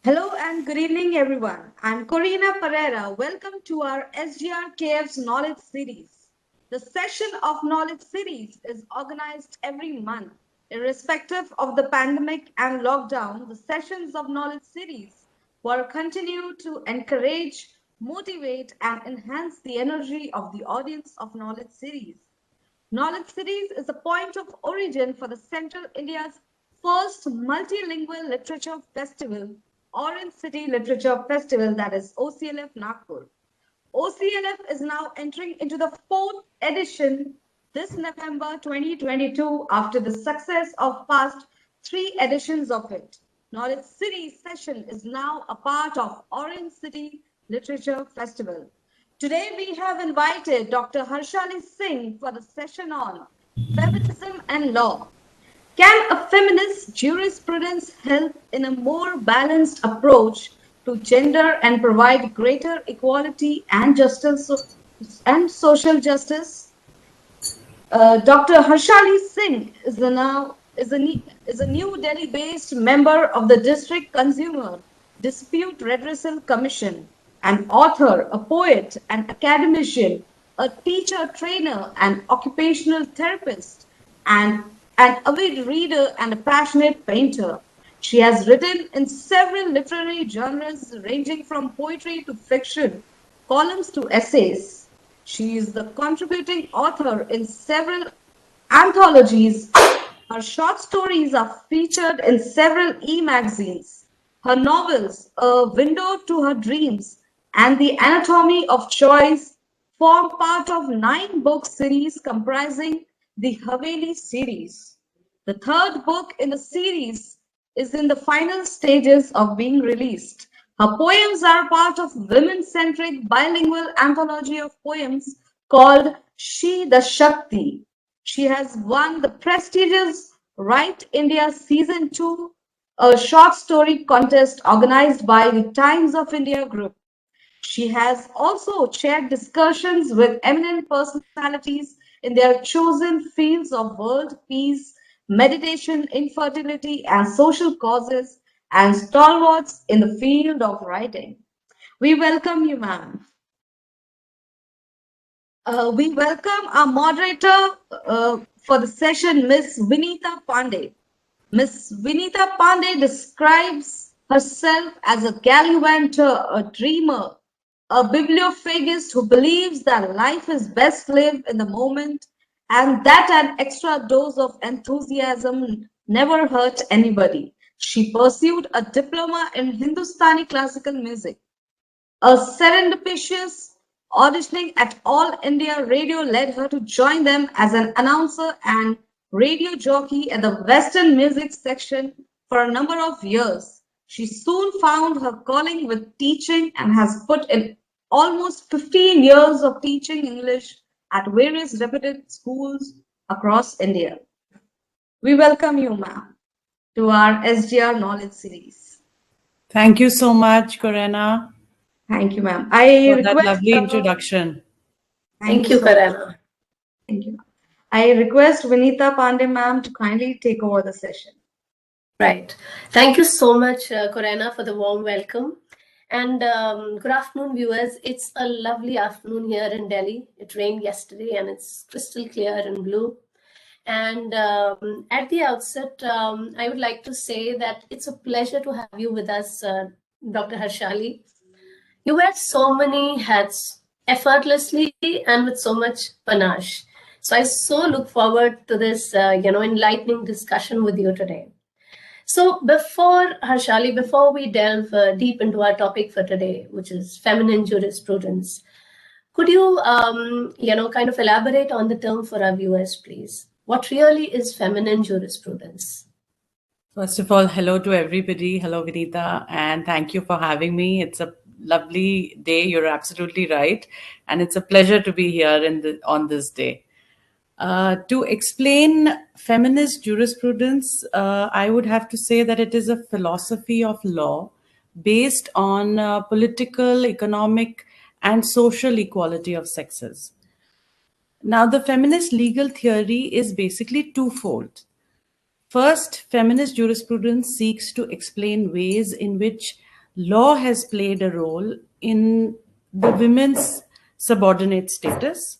Hello and good evening, everyone. I'm Corina Pereira. Welcome to our SGRKF's Knowledge Series. The session of Knowledge Series is organized every month. Irrespective of the pandemic and lockdown, the sessions of Knowledge Series will continue to encourage, motivate, and enhance the energy of the audience of Knowledge Series. Knowledge Series is a point of origin for the Central India's first multilingual literature festival, Orange City Literature Festival, that is OCLF Nagpur. OCLF is now entering into the fourth edition this November 2022 after the success of past three editions of it. Knowledge City session is now a part of Orange City Literature Festival. Today we have invited Dr. Harshali Singh for the session on Feminism and Law. Can a feminist jurisprudence help in a more balanced approach to gender and provide greater equality and justice and social justice? Dr. Harshali Singh is a New Delhi-based member of the District Consumer Dispute Redressal Commission, an author, a poet, an academician, a teacher trainer, an occupational therapist, and an avid reader and a passionate painter. She has written in several literary genres ranging from poetry to fiction, columns to essays. She is the contributing author in several anthologies. Her short stories are featured in several e-magazines. Her novels, A Window to Her Dreams and The Anatomy of Choice, form part of 9-book series comprising the Haveli series. The third book in the series is in the final stages of being released. Her poems are part of women-centric bilingual anthology of poems called She the Shakti. She has won the prestigious Write India Season 2, a short story contest organized by the Times of India Group. She has also chaired discussions with eminent personalities in their chosen fields of world peace, meditation, infertility, and social causes, and stalwarts in the field of writing. We welcome you, ma'am. We welcome our moderator for the session, Ms. Vinita Pandey. Ms. Vinita Pandey describes herself as a gallivanter, a dreamer, a bibliophagist who believes that life is best lived in the moment and that an extra dose of enthusiasm never hurt anybody. She pursued a diploma in Hindustani classical music. A serendipitous auditioning at All India Radio led her to join them as an announcer and radio jockey at the Western music section for a number of years. She soon found her calling with teaching and has put in almost 15 years of teaching English at various reputed schools across India. We welcome you, ma'am, to our SGR Knowledge Series. Thank you so much, Corina. Thank you, ma'am. For that lovely introduction. Thank you, Corina. Thank you. I request Vinita Pandey, ma'am, to kindly take over the session. Right. Thank you so much, Corina, for the warm welcome. And good afternoon, viewers. It's a lovely afternoon here in Delhi. It rained yesterday and it's crystal clear and blue. And at the outset, I would like to say that it's a pleasure to have you with us, Dr. Harshali. You wear so many hats effortlessly and with so much panache. So I so look forward to this, enlightening discussion with you today. So Harshali, before we delve deep into our topic for today, which is feminine jurisprudence, could you, kind of elaborate on the term for our viewers, please? What really is feminine jurisprudence? First of all, hello to everybody. Hello, Vinita, and thank you for having me. It's a lovely day. You're absolutely right, and it's a pleasure to be here on this day. To explain feminist jurisprudence, I would have to say that it is a philosophy of law based on political, economic, and social equality of sexes. Now, the feminist legal theory is basically twofold. First, feminist jurisprudence seeks to explain ways in which law has played a role in the women's subordinate status.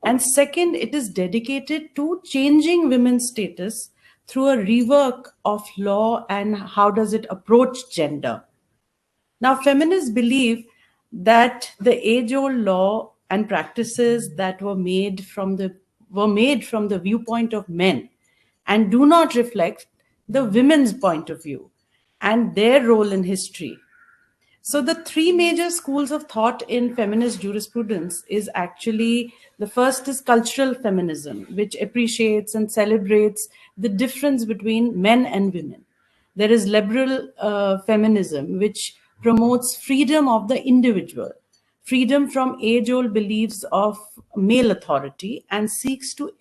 And second, it is dedicated to changing women's status through a rework of law and how does it approach gender. Now, feminists believe that the age-old law and practices that were made from the viewpoint of men and do not reflect the women's point of view and their role in history. So the three major schools of thought in feminist jurisprudence is actually, the first is cultural feminism, which appreciates and celebrates the difference between men and women. There is liberal feminism, which promotes freedom of the individual, freedom from age-old beliefs of male authority, and seeks to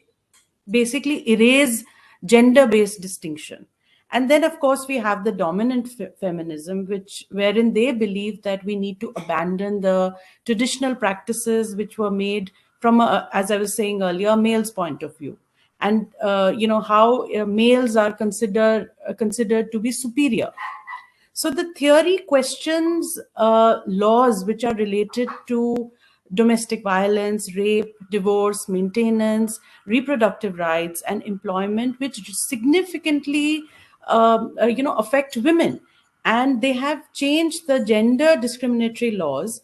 basically erase gender-based distinction. And then, of course, we have the dominant feminism, wherein they believe that we need to abandon the traditional practices which were made from, as I was saying earlier, a male's point of view, and how males are considered to be superior. So the theory questions laws which are related to domestic violence, rape, divorce, maintenance, reproductive rights, and employment, which significantly affect women. And they have changed the gender discriminatory laws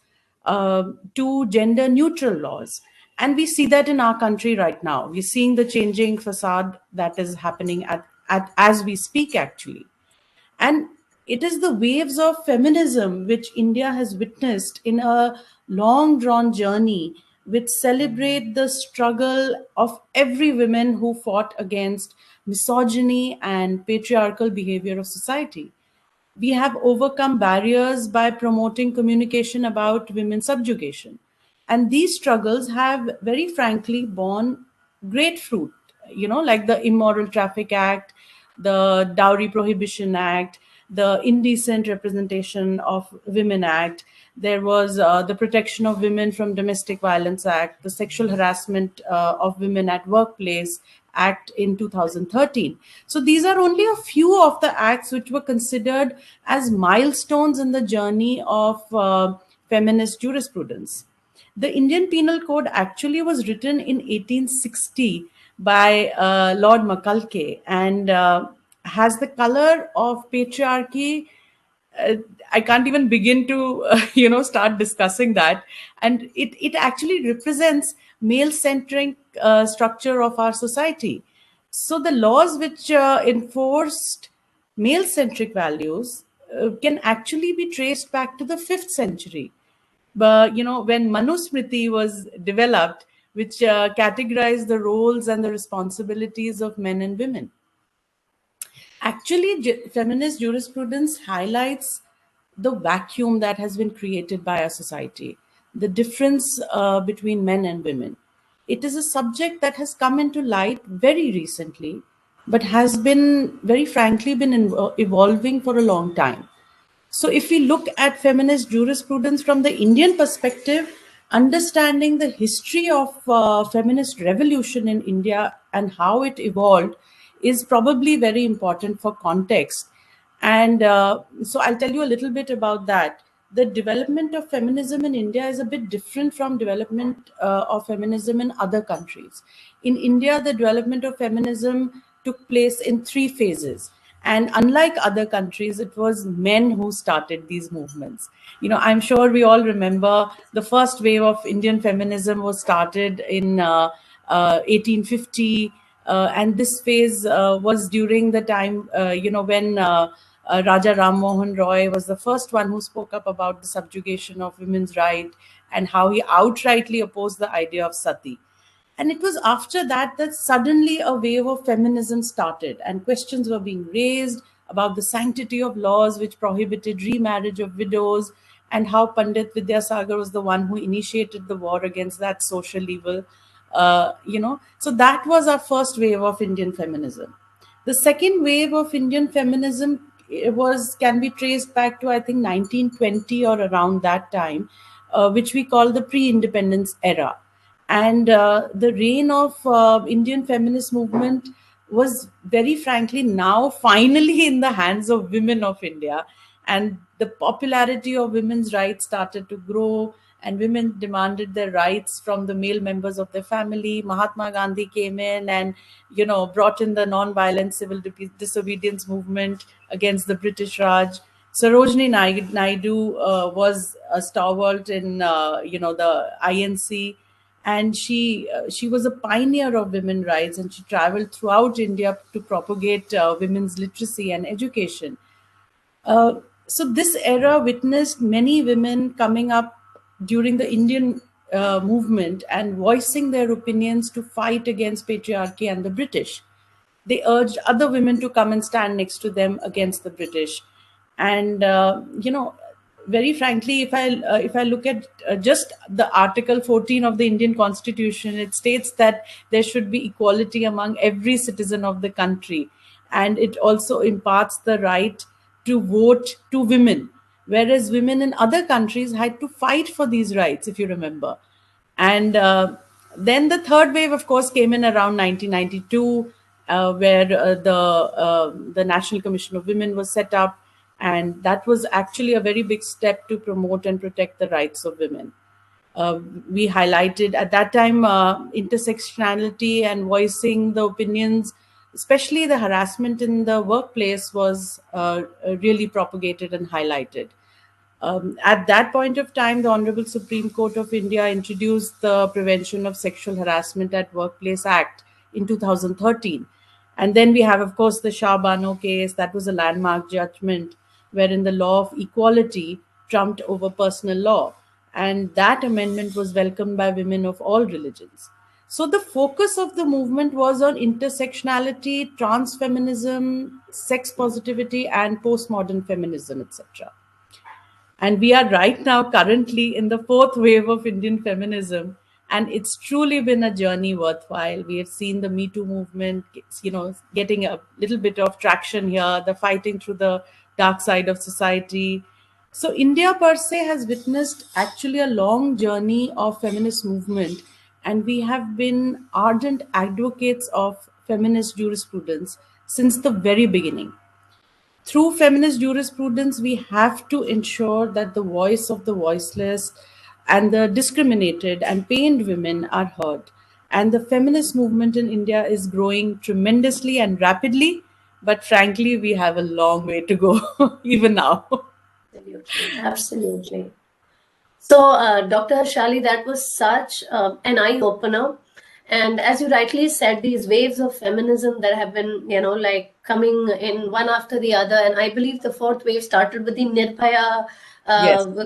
to gender neutral laws. And we see that in our country right now. We're seeing the changing facade that is happening as we speak, actually. And it is the waves of feminism which India has witnessed in a long drawn journey, which celebrate the struggle of every woman who fought against misogyny and patriarchal behavior of society. We have overcome barriers by promoting communication about women's subjugation. And these struggles have very frankly borne great fruit, like the Immoral Traffic Act, the Dowry Prohibition Act, the Indecent Representation of Women Act. There was the Protection of Women from Domestic Violence Act, the Sexual Harassment of Women at Workplace Act in 2013. So these are only a few of the acts which were considered as milestones in the journey of feminist jurisprudence. The Indian Penal Code actually was written in 1860 by Lord Macaulay, and has the color of patriarchy. I can't even begin to, start discussing that. And it actually represents male-centric structure of our society. So the laws which enforced male-centric values can actually be traced back to the 5th century. But, when Manusmriti was developed, which categorized the roles and the responsibilities of men and women. Actually, feminist jurisprudence highlights the vacuum that has been created by our society, the difference between men and women. It is a subject that has come into light very recently, but has been, very frankly, been evolving for a long time. So if we look at feminist jurisprudence from the Indian perspective, understanding the history of feminist revolution in India and how it evolved is probably very important for context. And so I'll tell you a little bit about that. The development of feminism in India is a bit different from development of feminism in other countries. In India, the development of feminism took place in 3 phases. And unlike other countries, it was men who started these movements. I'm sure we all remember the first wave of Indian feminism was started in 1850. And this phase was during the time, when Raja Ram Mohan Roy was the first one who spoke up about the subjugation of women's right and how he outrightly opposed the idea of sati. And it was after that that suddenly a wave of feminism started and questions were being raised about the sanctity of laws which prohibited remarriage of widows, and how Pandit Vidyasagar was the one who initiated the war against that social evil. So that was our first wave of Indian feminism. The second wave of Indian feminism can be traced back to, I think, 1920 or around that time, which we call the pre-independence era. And the reign of Indian feminist movement was very frankly now finally in the hands of women of India. and the popularity of women's rights started to grow, and women demanded their rights from the male members of their family. Mahatma Gandhi came in and, brought in the non-violent civil disobedience movement against the British Raj. Sarojini Naidu was a stalwart in, the INC, and she was a pioneer of women's rights, and she traveled throughout India to propagate women's literacy and education. So this era witnessed many women coming up during the Indian movement and voicing their opinions to fight against patriarchy and the British. They urged other women to come and stand next to them against the British. And very frankly, if I look at just the Article 14 of the Indian Constitution, it states that there should be equality among every citizen of the country, and it also imparts the right to vote to women, whereas women in other countries had to fight for these rights, if you remember. And then the third wave, of course, came in around 1992, where the National Commission of Women was set up, and that was actually a very big step to promote and protect the rights of women. We highlighted at that time intersectionality and voicing the opinions, especially the harassment in the workplace, was really propagated and highlighted. At that point of time, the Honorable Supreme Court of India introduced the Prevention of Sexual Harassment at Workplace Act in 2013. And then we have, of course, the Shah Bano case. That was a landmark judgment wherein the law of equality trumped over personal law. And that amendment was welcomed by women of all religions. So the focus of the movement was on intersectionality, transfeminism, sex positivity, and postmodern feminism, etc. And we are right now currently in the fourth wave of Indian feminism. And it's truly been a journey worthwhile. We have seen the Me Too movement, getting a little bit of traction here, the fighting through the dark side of society. So India per se has witnessed actually a long journey of feminist movement. And we have been ardent advocates of feminist jurisprudence since the very beginning. Through feminist jurisprudence, we have to ensure that the voice of the voiceless and the discriminated and pained women are heard. And the feminist movement in India is growing tremendously and rapidly, but frankly, we have a long way to go even now. Absolutely, absolutely. So, Dr. Harshali, that was such an eye-opener. And as you rightly said, these waves of feminism that have been, coming in one after the other. And I believe the fourth wave started with the Nirbhaya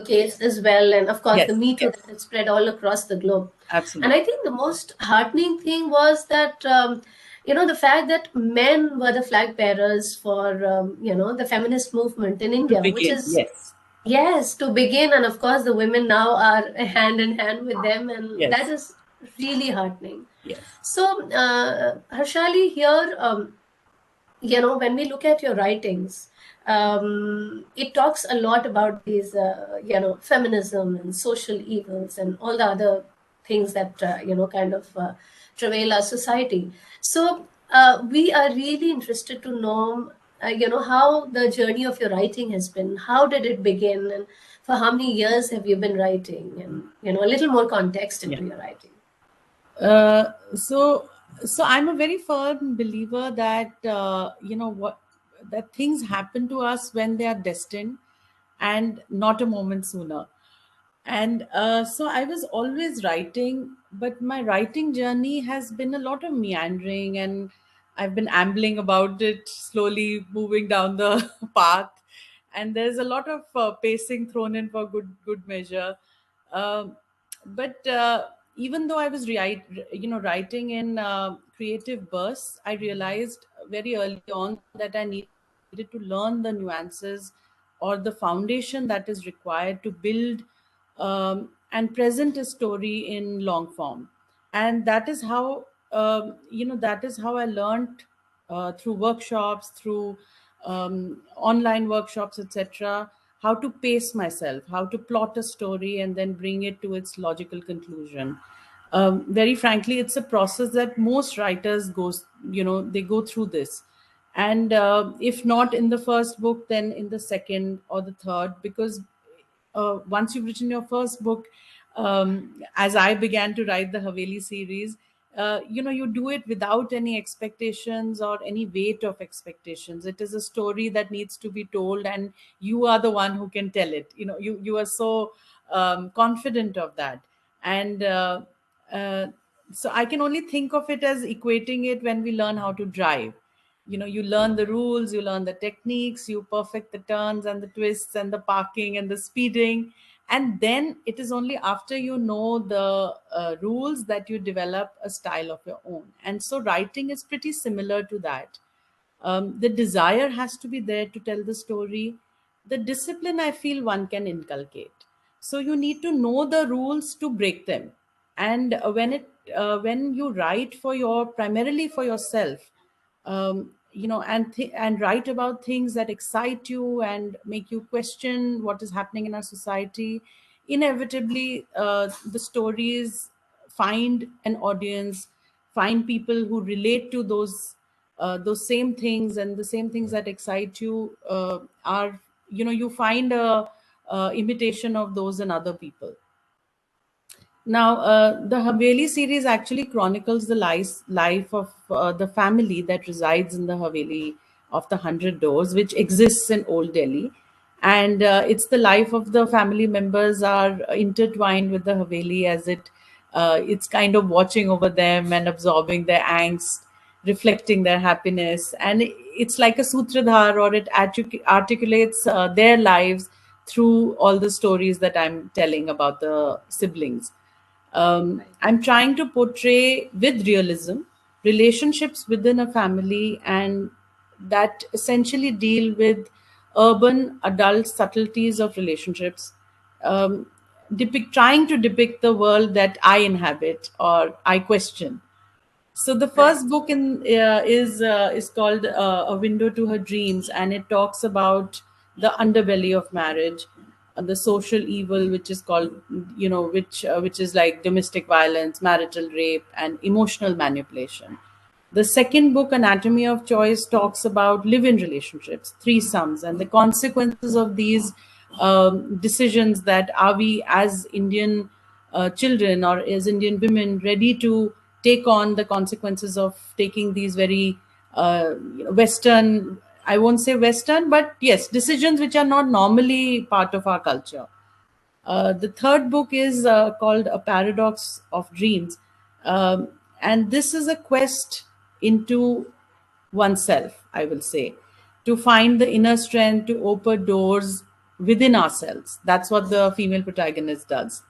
case as well. And of course, the Me Too that had spread all across the globe. Absolutely. And I think the most heartening thing was that, the fact that men were the flag bearers for, the feminist movement in India, which is... Yes, to begin, and of course the women now are hand in hand with them, and that is really heartening. Yes. So, Harshali, here, when we look at your writings, it talks a lot about these, feminism and social evils and all the other things that, travail our society. So, we are really interested to know how the journey of your writing has been. How did it begin, and for how many years have you been writing? And a little more context into your writing. So I'm a very firm believer that that things happen to us when they are destined, and not a moment sooner. And so I was always writing, but my writing journey has been a lot of meandering, and I've been ambling about it, slowly moving down the path. And there's a lot of pacing thrown in for good measure. But even though I was writing in creative bursts, I realized very early on that I needed to learn the nuances or the foundation that is required to build and present a story in long form. And that is how I learned through workshops, through online workshops, etc., how to pace myself, how to plot a story and then bring it to its logical conclusion. Very frankly, it's a process that most writers they go through this. And if not in the first book, then in the second or the third, because once you've written your first book, as I began to write the Haveli series, you do it without any expectations or any weight of expectations. It is a story that needs to be told, and you are the one who can tell it. You are so confident of that. And uh, so I can only think of it as equating it when we learn how to drive. You learn the rules, you learn the techniques, you perfect the turns and the twists and the parking and the speeding, and then it is only after you know the rules that you develop a style of your own. And so writing is pretty similar to that. The desire has to be there to tell the story. The discipline, I feel, one can inculcate. So you need to know the rules to break them. And when you write for your primarily for yourself, and write about things that excite you and make you question what is happening in our society, inevitably the stories find an audience, find people who relate to those same things, and the same things that excite you are, you find a imitation of those in other people. Now, the Haveli series actually chronicles the life of the family that resides in the Haveli of the 100 Doors, which exists in Old Delhi. And it's the life of the family members are intertwined with the Haveli, as it's kind of watching over them and absorbing their angst, reflecting their happiness. And it's like a sutradhar, or it articulates their lives through all the stories that I'm telling about the siblings. I'm trying to portray with realism relationships within a family, and that essentially deal with urban adult subtleties of relationships, trying to depict the world that I inhabit or I question. So the first book is called A Window to Her Dreams, and it talks about the underbelly of marriage, the social evil, which is called, which is like domestic violence, marital rape, and emotional manipulation. The second book, Anatomy of Choice, talks about live-in relationships, threesomes, and the consequences of these decisions. That are we, as Indian children or as Indian women, ready to take on the consequences of taking these very Western, I won't say Western, but yes, decisions which are not normally part of our culture. The third book is called A Paradox of Dreams. And this is a quest into oneself, I will say, to find the inner strength to open doors within ourselves. That's what the female protagonist does.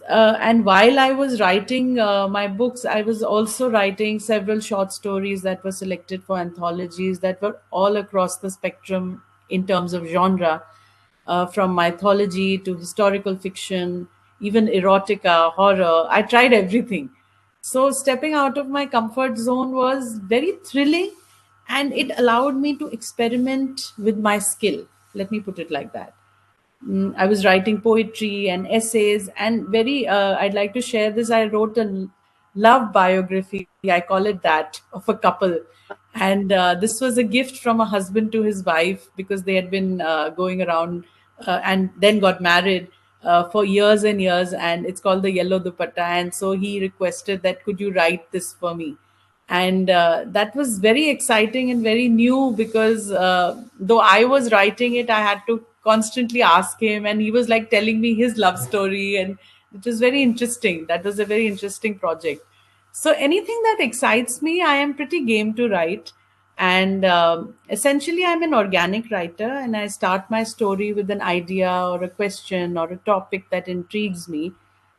And while I was writing my books, I was also writing several short stories that were selected for anthologies that were all across the spectrum in terms of genre, from mythology to historical fiction, even erotica, horror. I tried everything. So stepping out of my comfort zone was very thrilling, and it allowed me to experiment with my skill. Let me put it like that. I was writing poetry and essays, and I'd like to share this. I wrote a love biography, I call it that, of a couple. And this was a gift from a husband to his wife, because they had been going around and then got married for years and years. And it's called The Yellow Dupatta. And so he requested that, could you write this for me? And that was very exciting and very new, because though I was writing it, I had to constantly ask him, and he was like telling me his love story, and it was very interesting. That was a very interesting project. So anything that excites me, I am pretty game to write. And essentially, I'm an organic writer, and I start my story with an idea or a question or a topic that intrigues me,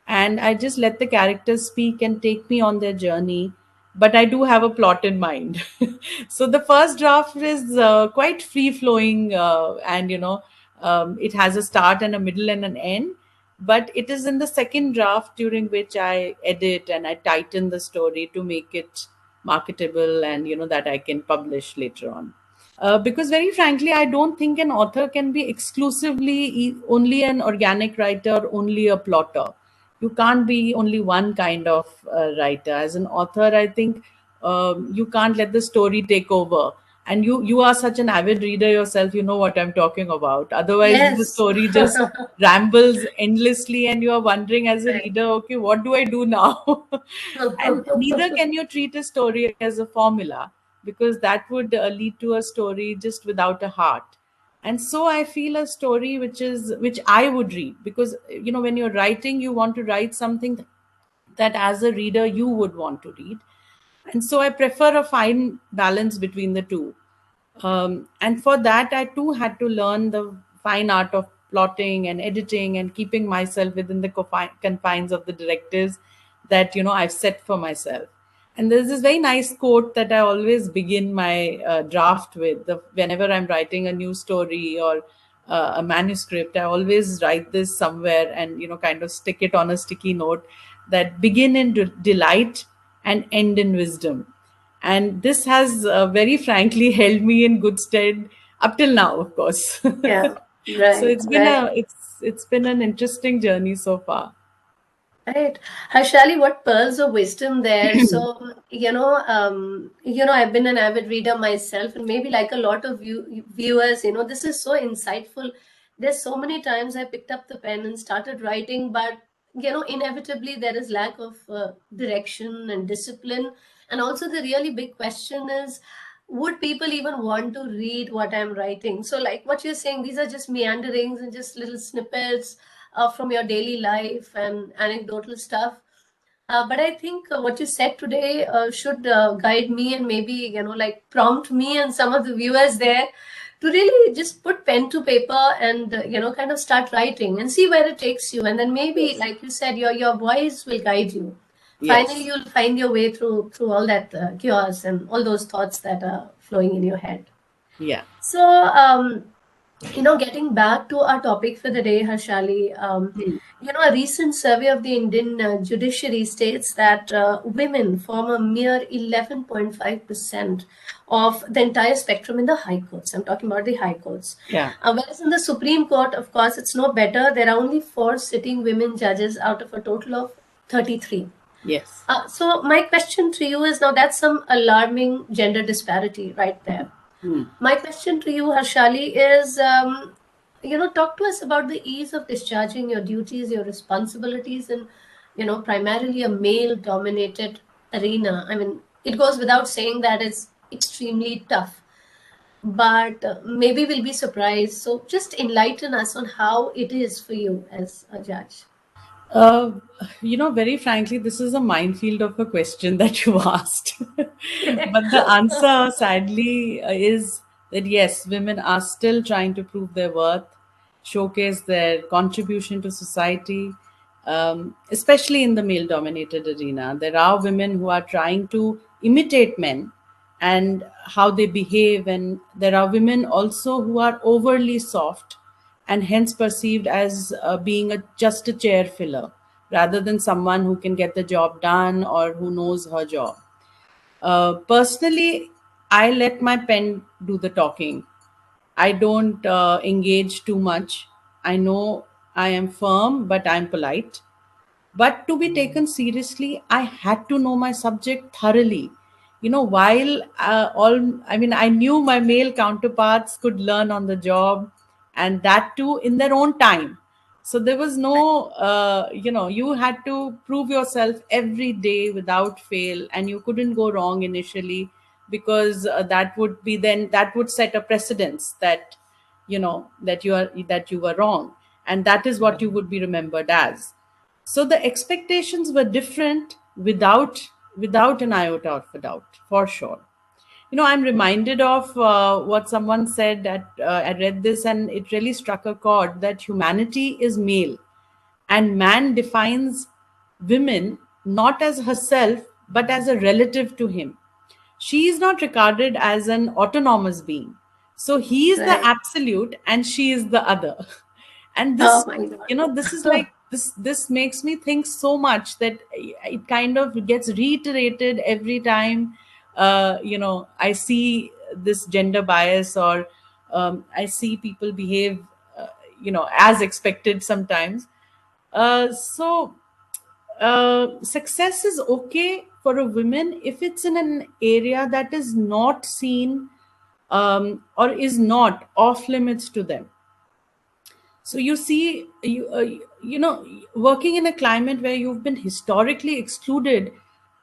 and I just let the characters speak and take me on their journey. But I do have a plot in mind. So the first draft is quite free flowing, and it has a start and a middle and an end. But it is in the second draft during which I edit and I tighten the story to make it marketable, and that I can publish later on. Because very frankly, I don't think an author can be exclusively only an organic writer, only a plotter. You can't be only one kind of writer. As an author, I think you can't let the story take over, and you are such an avid reader yourself, you know what I'm talking about. Otherwise the Yes. story just rambles endlessly and you are wondering as a Right. reader, okay, what do I do now? And neither can you treat a story as a formula, because that would lead to a story just without a heart. And so I feel a story which I would read, because when you're writing, you want to write something that as a reader you would want to read. And so I prefer a fine balance between the two. And for that, I too had to learn the fine art of plotting and editing and keeping myself within the confines of the directives that I've set for myself. And there's this very nice quote that I always begin my draft with. Whenever I'm writing a new story or a manuscript, I always write this somewhere and kind of stick it on a sticky note, that begin in delight and end in wisdom. And this has very frankly held me in good stead up till now, of course. Yeah. So Right. Right. it's been an interesting journey so far. Right. Harshali, what pearls of wisdom there. So, I've been an avid reader myself, and maybe like a lot of viewers, this is so insightful. There's so many times I picked up the pen and started writing, but, inevitably there is lack of direction and discipline. And also the really big question is, would people even want to read what I'm writing? So like what you're saying, these are just meanderings and just little snippets from your daily life and anecdotal stuff. But I think what you said today should guide me and maybe, like prompt me and some of the viewers there to really just put pen to paper and, kind of start writing and see where it takes you. And then maybe, like you said, your voice will guide you. Finally, Yes. you'll find your way through all that chaos and all those thoughts that are flowing in your head. Yeah. So, getting back to our topic for the day, Harshali, a recent survey of the Indian judiciary states that women form a mere 11.5% of the entire spectrum in the high courts. I'm talking about the high courts. Yeah. Whereas in the Supreme Court, of course, it's no better. There are only 4 sitting women judges out of a total of 33. Yes. So my question to you is, now that's some alarming gender disparity right there. My question to you, Harshali, is, talk to us about the ease of discharging your duties, your responsibilities in, primarily a male-dominated arena. I mean, it goes without saying that it's extremely tough, but maybe we'll be surprised. So just enlighten us on how it is for you as a judge. Uh, very frankly, this is a minefield of a question that you asked. But the answer, sadly, is that yes, women are still trying to prove their worth, showcase their contribution to society, especially in the male dominated arena. There are women who are trying to imitate men and how they behave, and there are women also who are overly soft and hence perceived as being just a chair filler rather than someone who can get the job done or who knows her job. Personally, I let my pen do the talking. I don't engage too much. I know I am firm, but I'm polite. But to be taken seriously, I had to know my subject thoroughly. While I knew my male counterparts could learn on the job, and that too in their own time. So there was no, you had to prove yourself every day without fail, and you couldn't go wrong initially, because that would set a precedence that, that you were wrong, and that is what you would be remembered as. So the expectations were different without an iota of a doubt, for sure. I'm reminded of what someone said. I read this and it really struck a chord, that humanity is male, and man defines women not as herself but as a relative to him. She is not regarded as an autonomous being. So he is the Right. absolute and she is the other. And Oh this, my God. this is like this makes me think so much that it kind of gets reiterated every time I see this gender bias, or I see people behave as expected sometimes. Success is okay for a woman if it's in an area that is not seen or is not off limits to them. So you see, working in a climate where you've been historically excluded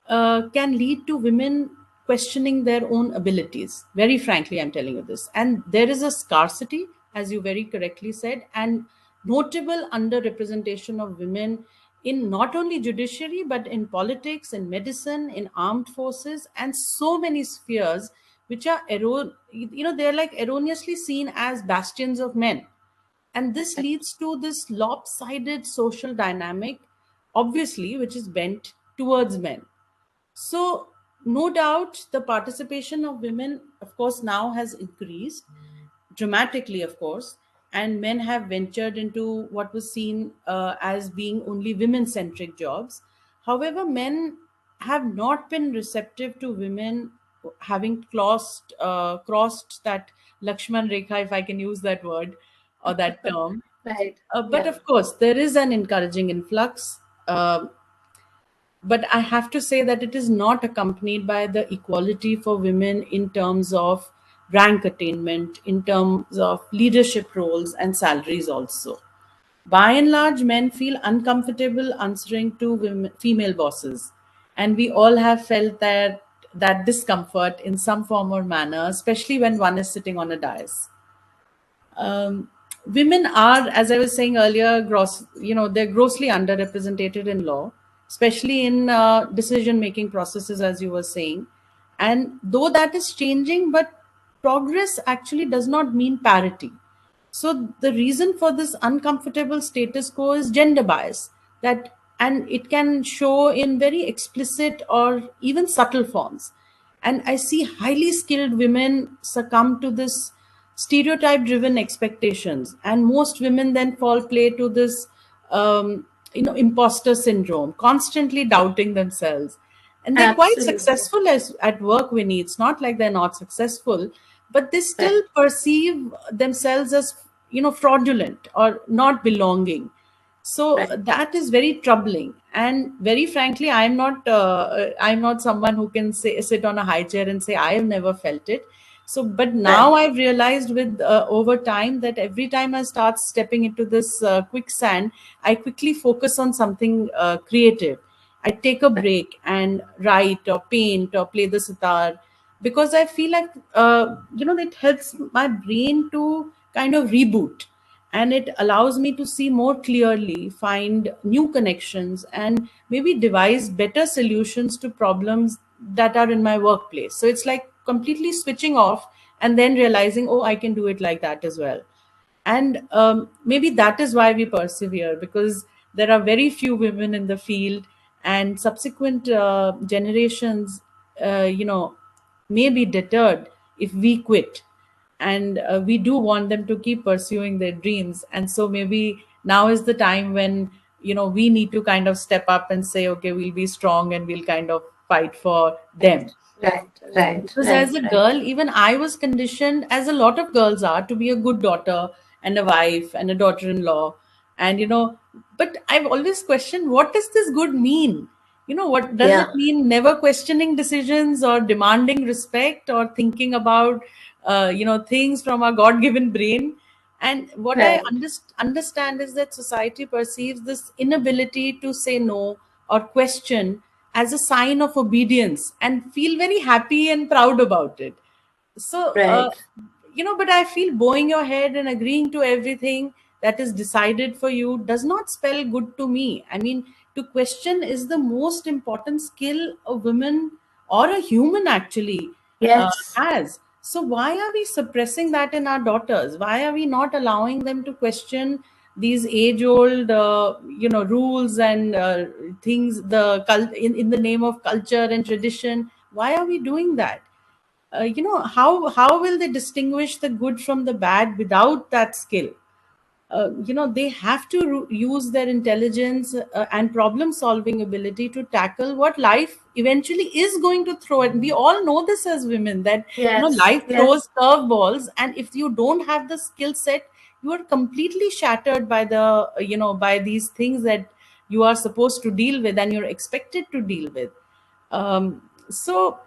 can lead to women questioning their own abilities. Very frankly, I'm telling you this. And there is a scarcity, as you very correctly said, and notable underrepresentation of women in not only judiciary, but in politics, in medicine, in armed forces, and so many spheres which are, they're like erroneously seen as bastions of men, and this leads to this lopsided social dynamic, obviously, which is bent towards men. So, no doubt, the participation of women, of course, now has increased dramatically, of course, and men have ventured into what was seen as being only women centric jobs. However, men have not been receptive to women having crossed that Lakshman Rekha, if I can use that word or that term. Right. But Yeah. of course, there is an encouraging influx. But I have to say that it is not accompanied by the equality for women in terms of rank attainment, in terms of leadership roles and salaries also. By and large, men feel uncomfortable answering to female bosses. And we all have felt that discomfort in some form or manner, especially when one is sitting on a dais. Women are, as I was saying earlier, they're grossly underrepresented in law, especially in decision-making processes, as you were saying. And though that is changing, but progress actually does not mean parity. So the reason for this uncomfortable status quo is gender bias, and it can show in very explicit or even subtle forms. And I see highly skilled women succumb to this stereotype driven expectations, and most women then fall prey to this imposter syndrome, constantly doubting themselves. And they're quite Absolutely. successful at work, Winnie. It's not like they're not successful, but they still Right. perceive themselves as fraudulent or not belonging. So Right. that is very troubling. And very frankly, I'm not someone who can sit on a high chair and say I have never felt it. So but now Right. I've realized with over time that every time I start stepping into this quicksand, I quickly focus on something creative. I take a break and write or paint or play the sitar, because I feel like it helps my brain to kind of reboot, and it allows me to see more clearly, find new connections, and maybe devise better solutions to problems that are in my workplace. So it's like completely switching off and then realizing, oh, I can do it like that as well. And maybe that is why we persevere, because there are very few women in the field, and subsequent generations may be deterred if we quit. And we do want them to keep pursuing their dreams, and so maybe now is the time when we need to kind of step up and say, okay, we'll be strong and we'll kind of fight for them. Right. Right. Because Right. as a Right. girl, even I was conditioned, as a lot of girls are, to be a good daughter and a wife and a daughter-in-law. And, but I've always questioned, what does this good mean? What does Yeah. it mean? Never questioning decisions or demanding respect or thinking about, things from our God-given brain. And what I Right. understand is that society perceives this inability to say no or question as a sign of obedience and feel very happy and proud about it. So, Right. but I feel bowing your head and agreeing to everything that is decided for you does not spell good to me. I mean, to question is the most important skill a woman or a human actually Yes. has. So why are we suppressing that in our daughters? Why are we not allowing them to question these age-old, rules and things, in the name of culture and tradition? Why are we doing that? How will they distinguish the good from the bad without that skill? They have to use their intelligence and problem solving ability to tackle what life eventually is going to throw at. We all know this as women, that Yes. life Yes. throws curveballs, and if you don't have the skill set, you are completely shattered by by these things that you are supposed to deal with and you're expected to deal with. So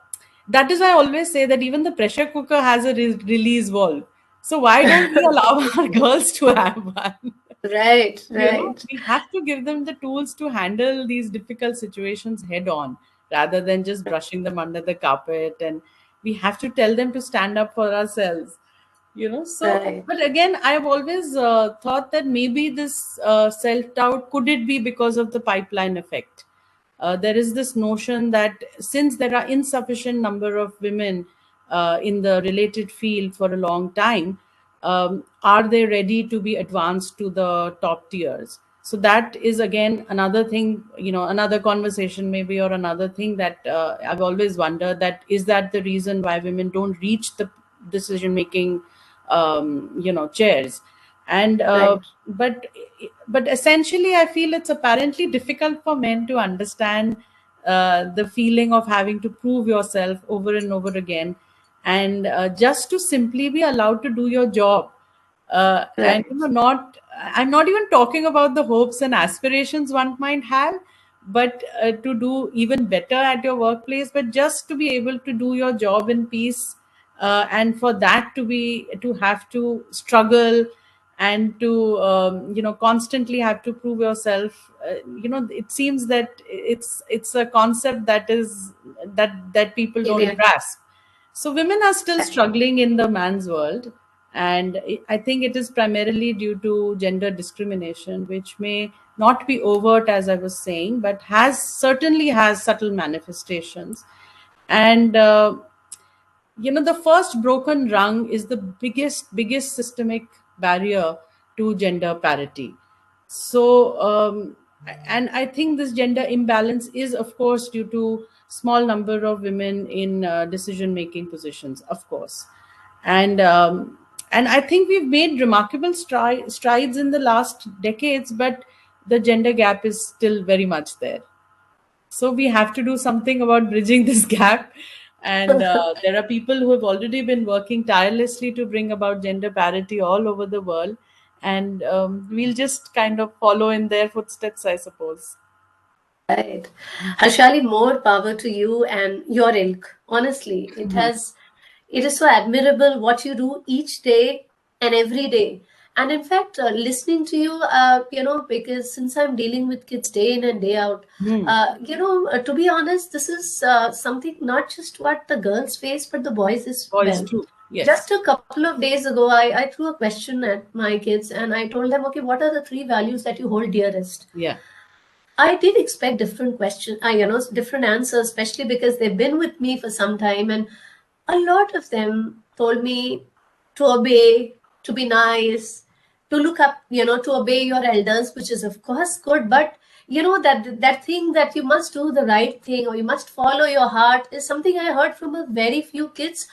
that is why I always say that even the pressure cooker has a release valve. So why don't we allow our girls to have one? Right, right, We have to give them the tools to handle these difficult situations head on rather than just brushing them under the carpet. And we have to tell them to stand up for ourselves. So, right, but again, I've always thought that maybe this self doubt, could it be because of the pipeline effect? There is this notion that since there are insufficient number of women in the related field for a long time, are they ready to be advanced to the top tiers? So that is again another thing, another conversation maybe, or another thing that I've always wondered, that is that the reason why women don't reach the decision making chairs. And right. but essentially I feel it's apparently difficult for men to understand the feeling of having to prove yourself over and over again, and just to simply be allowed to do your job. And Right. not I'm not even talking about the hopes and aspirations one might have, but to do even better at your workplace, but just to be able to do your job in peace, and for that to have to struggle and to constantly have to prove yourself. It seems that it's a concept that people don't Alien. grasp. So women are still Right. struggling in the man's world, and I think it is primarily due to gender discrimination, which may not be overt, as I was saying, but certainly has subtle manifestations. And the first broken rung is the biggest systemic barrier to gender parity. So and I think this gender imbalance is of course due to small number of women in decision making positions, of course. And I think we've made remarkable strides in the last decades, but the gender gap is still very much there. So we have to do something about bridging this gap. And there are people who have already been working tirelessly to bring about gender parity all over the world. And we'll just kind of follow in their footsteps, I suppose. Right. Harshali, more power to you and your ilk. Honestly, it is so admirable what you do each day and every day. And in fact, listening to you, because since I'm dealing with kids day in and day out, Hmm. to be honest, this is something not just what the girls face, but the boys as Boys well. too. Yes. Just a couple of days ago, I threw a question at my kids and I told them, okay, what are the three values that you hold dearest? Yeah. I did expect different questions, different answers, especially because they've been with me for some time, and a lot of them told me to obey, to be nice, to look up, to obey your elders, which is of course good, but that thing that you must do the right thing or you must follow your heart is something I heard from a very few kids,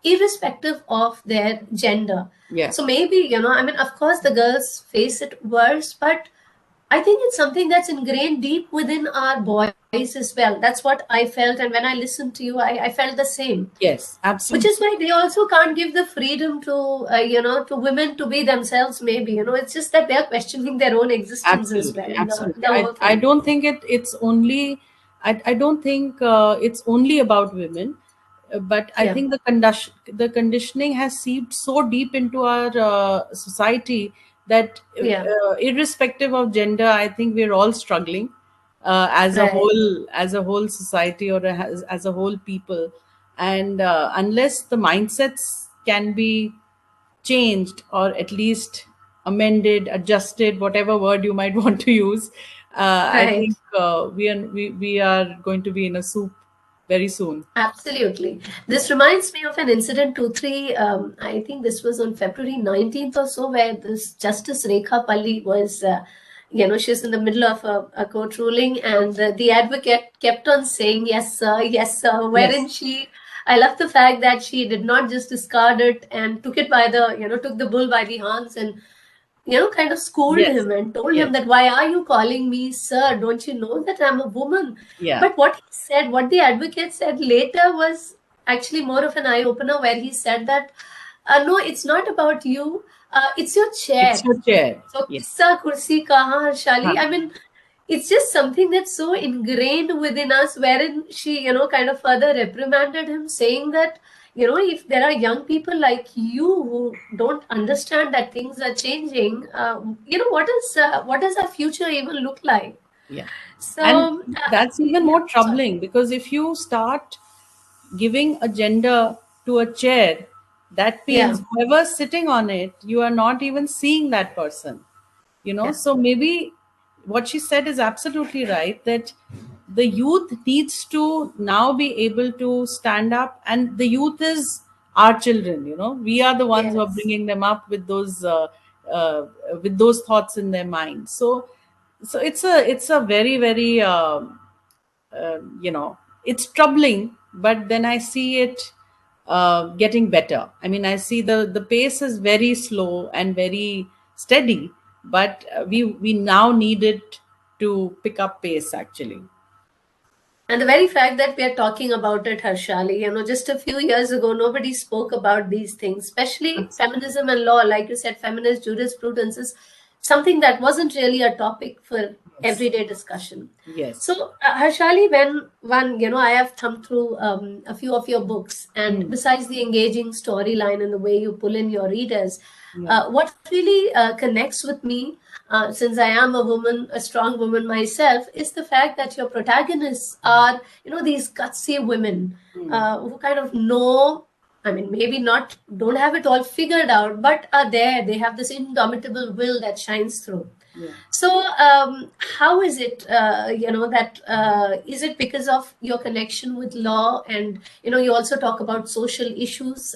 irrespective of their gender. Yeah. So maybe, I mean, of course, the girls face it worse, but I think it's something that's ingrained deep within our boys as well. That's what I felt. And when I listened to you, I felt the same. Yes, Which is absolutely. why they also can't give the freedom to, to women to be themselves, maybe. It's just that they're questioning their own existence as well Absolutely, in absolutely. the I, whole I thing. don't think it's only, I don't think it's only about women, but I Yeah, think the conditioning has seeped so deep into our society that yeah, irrespective of gender, I think we're all struggling right. as a whole society, or as a whole people. And unless the mindsets can be changed, or at least amended, adjusted, whatever word you might want to use, I Right. think we are going to be in a soup very soon. Absolutely. This reminds me of an incident, 2, 3. I think this was on February 19th or so, where this Justice Rekha Palli was, she's in the middle of a court ruling, and the advocate kept on saying, yes, sir, wherein Yes, I love the fact that she did not just discard it and took it by took the bull by the horns and kind of scolded yes, him and told him yes, that, why are you calling me sir? Don't you know that I'm a woman? yeah, But what he said, what the advocate said later was actually more of an eye opener, where he said that, no, it's not about you, it's your it's chair. your chair. So, Yes. kissa kursi kaha, Harshali? Huh. I mean, it's just something that's so ingrained within us, wherein she, kind of further reprimanded him, saying that, if there are young people like you who don't understand that things are changing, what does our future even look like? Yeah. And So, that's even yeah, more sorry. troubling, because if you start giving a gender to a chair, that Yeah, means whoever's sitting on it, you are not even seeing that person. yeah, So maybe what she said is absolutely right, that the youth needs to now be able to stand up, and the youth is our children. We are the ones who are yes. bringing them up uh, with those thoughts in their mind. So it's a very, very uh, you know it's troubling, but then I see it getting better. I mean, I see the pace is very slow and very steady, but we now need it to pick up pace, actually. And the very fact that we are talking about it, Harshali, just a few years ago, nobody spoke about these things, especially feminism and law. Like you said, feminist jurisprudence is something that wasn't really a topic for Yes. everyday discussion. Yes. So, Harshali, when one, I have thumbed through a few of your books, and Mm. besides the engaging storyline and the way you pull in your readers, Yeah. what really connects with me, since I am a woman, a strong woman myself, is the fact that your protagonists are, these gutsy women Mm. who kind of know. I mean, maybe not, don't have it all figured out, but are there. They have this indomitable will that shines through. Yeah. So, how is it, that is it because of your connection with law, and you also talk about social issues?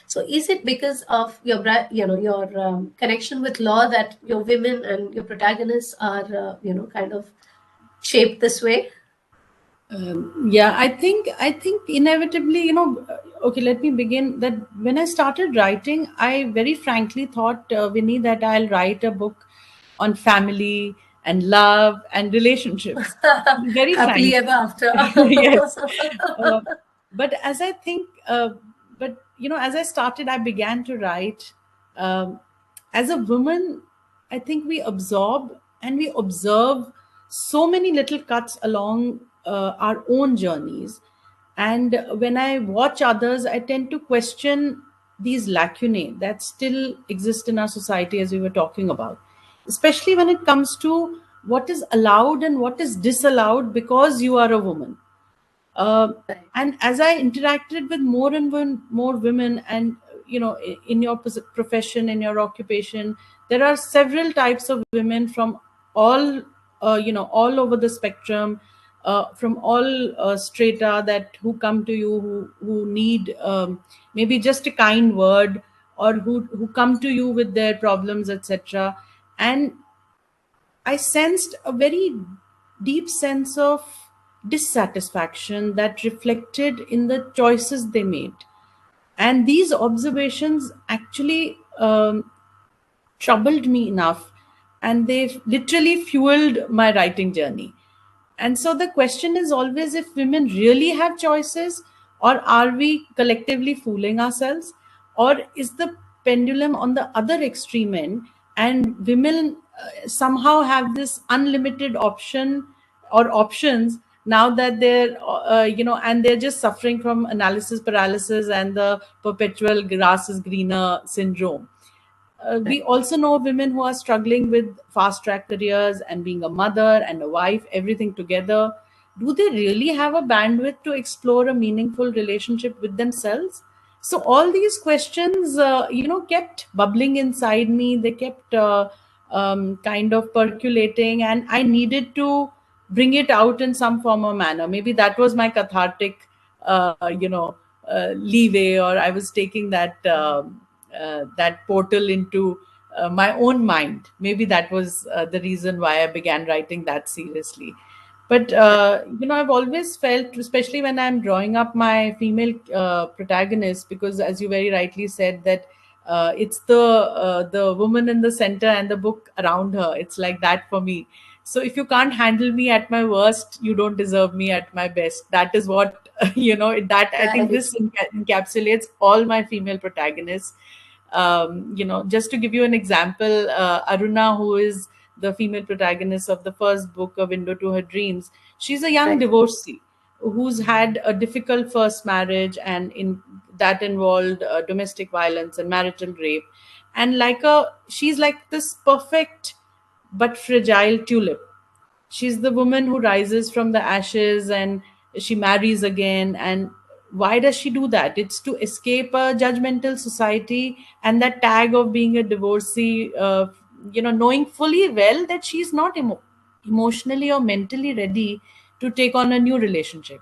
So, is it because of your, your connection with law that your women and your protagonists are, kind of shaped this way? Yeah, I think inevitably, okay, let me begin that when I started writing, I very frankly thought, Vinny, that I'll write a book on family and love and relationships. Very Happily frank. ever after. Yes. Uh, but as I think, but as I started, I began to write. Um, as a woman, I think we absorb and we observe so many little cuts along our own journeys. And when I watch others, I tend to question these lacunae that still exist in our society, as we were talking about, especially when it comes to what is allowed and what is disallowed because you are a woman. uh, Right. and as I interacted with more and more women, and in your profession, in your occupation, there are several types of women from all all over the spectrum, from all strata, that who come to you, who need maybe just a kind word, or who come to you with their problems, etc. And I sensed a very deep sense of dissatisfaction that reflected in the choices they made. And these observations actually troubled me enough, and they literally fueled my writing journey. And so the question is always, if women really have choices, or are we collectively fooling ourselves? Or is the pendulum on the other extreme end, and women somehow have this unlimited option or options now, that and they're just suffering from analysis paralysis and the perpetual grass is greener syndrome. We Right. also know women who are struggling with fast track careers and being a mother and a wife, everything together. Do they really have a bandwidth to explore a meaningful relationship with themselves? So all these questions, kept bubbling inside me. They kept kind of percolating, and I needed to bring it out in some form or manner. Maybe that was my cathartic, leeway, or I was taking that portal into my own mind. Maybe that was the reason why I began writing that seriously. But I've always felt, especially when I'm drawing up my female protagonist, because as you very rightly said, that it's the woman in the center and the book around her. It's like that for me. So if you can't handle me at my worst, you don't deserve me at my best. That is what that I think Right. this encapsulates all my female protagonists. Just to give you an example, Aruna, who is the female protagonist of the first book, A Window to Her Dreams, she's a young Right. divorcee who's had a difficult first marriage, and in that involved domestic violence and marital rape. And she's like this perfect but fragile tulip. She's the woman who rises from the ashes and she marries again. And why does she do that? It's to escape a judgmental society and that tag of being a divorcee, knowing fully well that she's not emotionally or mentally ready to take on a new relationship.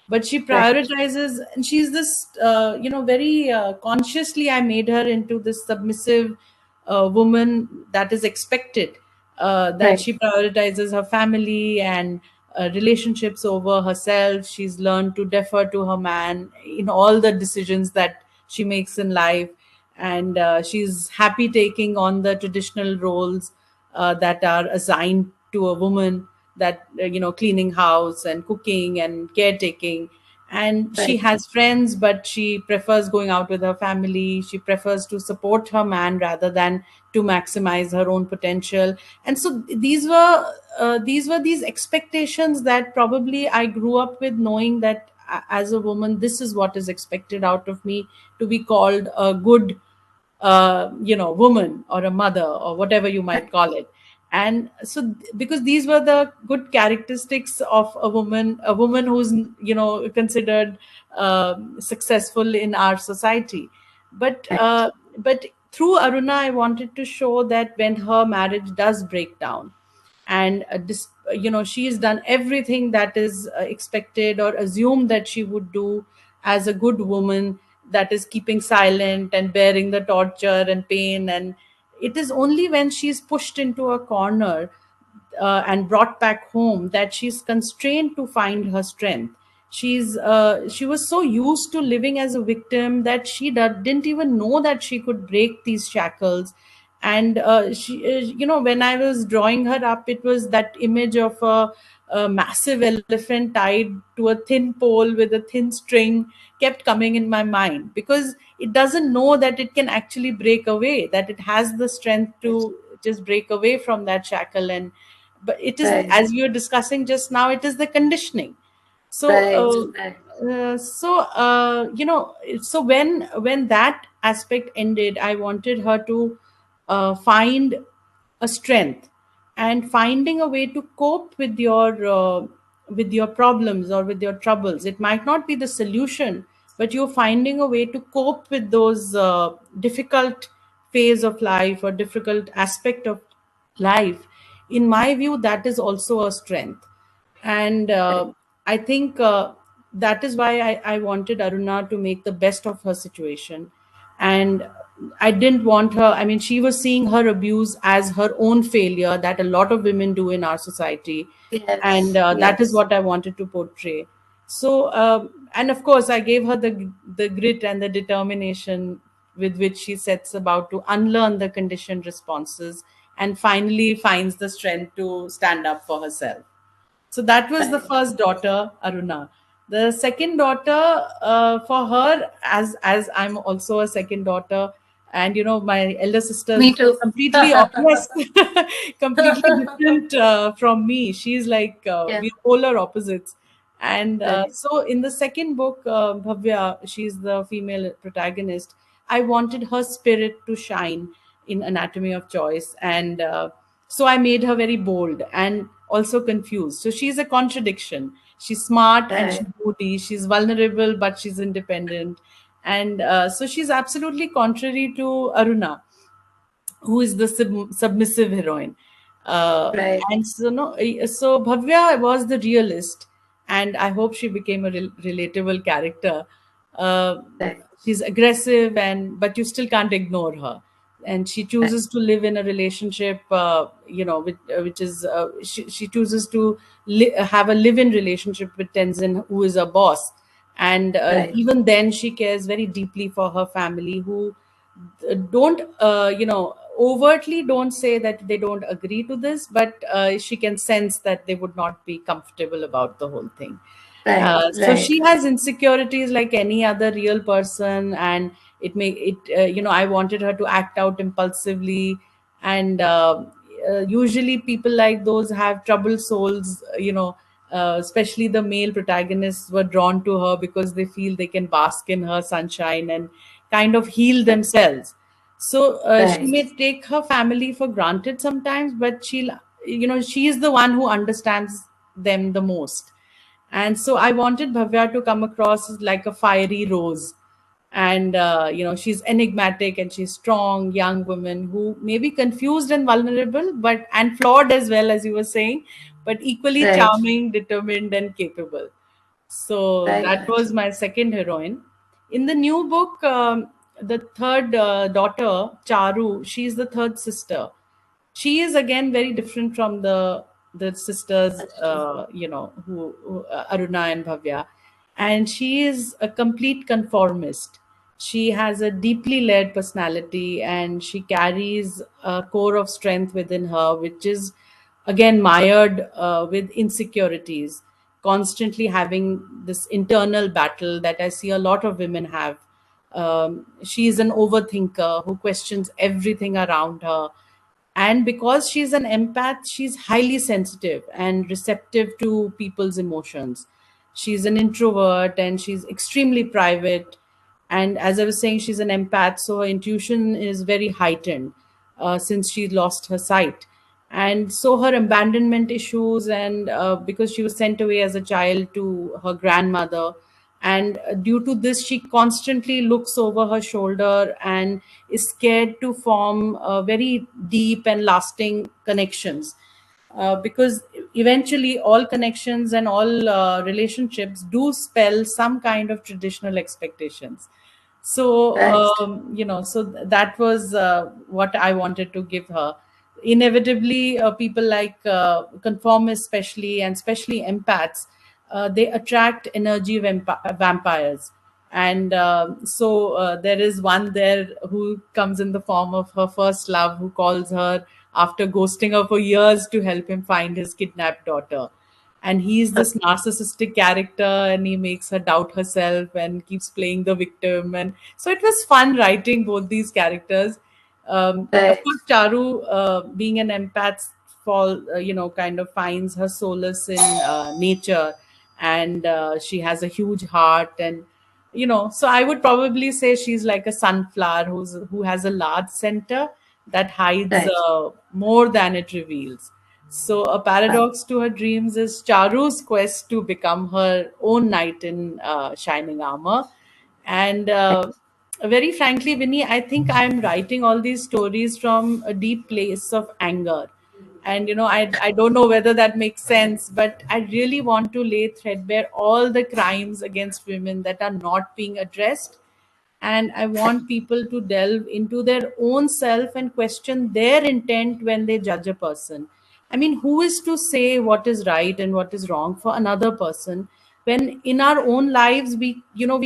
But she Right. prioritizes, and she's this very consciously, I made her into this submissive woman that is expected, that Right. she prioritizes her family and relationships over herself. She's learned to defer to her man in all the decisions that she makes in life, and she's happy taking on the traditional roles that are assigned to a woman, that cleaning house and cooking and caretaking. And she Right. has friends, but she prefers going out with her family. She prefers to support her man rather than to maximize her own potential. And so these expectations that probably I grew up with, knowing that as a woman, this is what is expected out of me, to be called a good woman or a mother or whatever you might call it. And so because these were the good characteristics of a woman who's considered successful in our society. but Right. uh, but through Aruna, I wanted to show that when her marriage does break down, and she has done everything that is expected or assumed that she would do as a good woman, that is keeping silent and bearing the torture and pain. And it is only when she's pushed into a corner and brought back home that she's constrained to find her strength. She was so used to living as a victim that she didn't even know that she could break these shackles. And when I was drawing her up, it was that image of a massive elephant tied to a thin pole with a thin string kept coming in my mind, because it doesn't know that it can actually break away, that it has the strength to just break away from that shackle. And but it is, Right. as we were discussing just now, it is the conditioning. so Right. Right. so when that aspect ended, I wanted her to find a strength, and finding a way to cope with your problems or with your troubles. It might not be the solution, but you're finding a way to cope with those difficult phase of life or difficult aspect of life. In my view, that is also a strength. And I think that is why I wanted Aruna to make the best of her situation. And I didn't want her, I mean, she was seeing her abuse as her own failure, that a lot of women do in our society. And Yes. that is Yes. what I wanted to portray. So and of course I gave her the grit and the determination with which she sets about to unlearn the conditioned responses and finally finds the strength to stand up for herself. So that was the Right. first daughter, Aruna. The second daughter, for her, as I'm also a second daughter, and my elder sister Me is too. completely yes, completely different from me. She's like Yeah. we're polar opposites. And Right. so in the second book, Bhavya, she's the female protagonist. I wanted her spirit to shine in Anatomy of Choice, and so I made her very bold and also confused. So she's a contradiction. She's smart and Right. she's moody. She's vulnerable, but she's independent. And so she's absolutely contrary to Aruna, who is the submissive heroine. Right. And so no, so Bhavya was the realist, and I hope she became a relatable character. Uh, Right. she's aggressive, and but you still can't ignore her. And she Right. chooses to live in a relationship, which is she chooses to have a live-in relationship with Tenzin, who is a boss. And Right. even then, she cares very deeply for her family, who don't overtly don't say that they don't agree to this, but she can sense that they would not be comfortable about the whole thing. Right. So Right. she has insecurities like any other real person, and I wanted her to act out impulsively, and usually people like those have troubled souls, especially the male protagonists were drawn to her because they feel they can bask in her sunshine and kind of heal themselves. So she Right. may take her family for granted sometimes, but she is the one who understands them the most. And so I wanted Bhavya to come across as like a fiery rose. And, she's enigmatic and she's strong, young woman who may be confused and vulnerable, and flawed as well, as you were saying, but equally Right. charming, determined, and capable. So Right. that was my second heroine. In the new book, the third daughter, Charu, she's the third sister. She is again very different from the sisters, That's true. Aruna and Bhavya, and she is a complete conformist. She has a deeply layered personality, and she carries a core of strength within her, which is again mired with insecurities, constantly having this internal battle that I see a lot of women have. She is an overthinker who questions everything around her. And because she's an empath, she's highly sensitive and receptive to people's emotions. She's an introvert and she's extremely private. And as I was saying, she's an empath, so her intuition is very heightened since she lost her sight. And so her abandonment issues, and because she was sent away as a child to her grandmother, and due to this she constantly looks over her shoulder and is scared to form very deep and lasting connections, because eventually all connections and all relationships do spell some kind of traditional expectations. So Right. that was what I wanted to give her. Inevitably, people like conformists, especially, and especially empaths, they attract energy vampires. And there is one there who comes in the form of her first love, who calls her after ghosting her for years to help him find his kidnapped daughter. And he's this narcissistic character, and he makes her doubt herself and keeps playing the victim. And so it was fun writing both these characters. Of Right. course, Charu, being an empath, kind of finds her solace in nature, and she has a huge heart. And so I would probably say she's like a sunflower who has a large center that hides Right. more than it reveals. So a Right. paradox to her dreams is Charu's quest to become her own knight in shining armor. And very frankly, Vinny, I think I'm writing all these stories from a deep place of anger. And I don't know whether that makes sense, but I really want to lay threadbare all the crimes against women that are not being addressed. And I want people to delve into their own self and question their intent when they judge a person. I mean, who is to say what is right and what is wrong for another person, when in our own lives we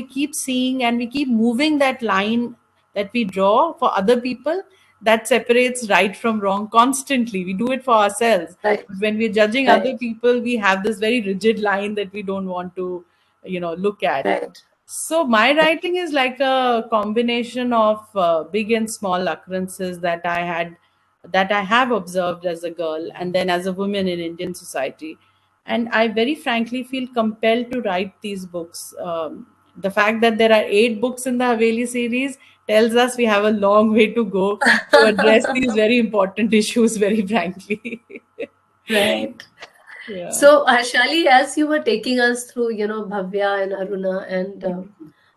keep seeing and we keep moving that line that we draw for other people, that separates right from wrong constantly. We do it for ourselves, Right. but when we're judging Right. other people, we have this very rigid line that we don't want to look at. Right. So my writing is like a combination of big and small occurrences that I have observed as a girl and then as a woman in Indian society. And I very frankly feel compelled to write these books. The fact that there are 8 books in the Haveli series tells us we have a long way to go to address these very important issues, very frankly. Right. Yeah. So, Harshali, as you were taking us through, Bhavya and Aruna and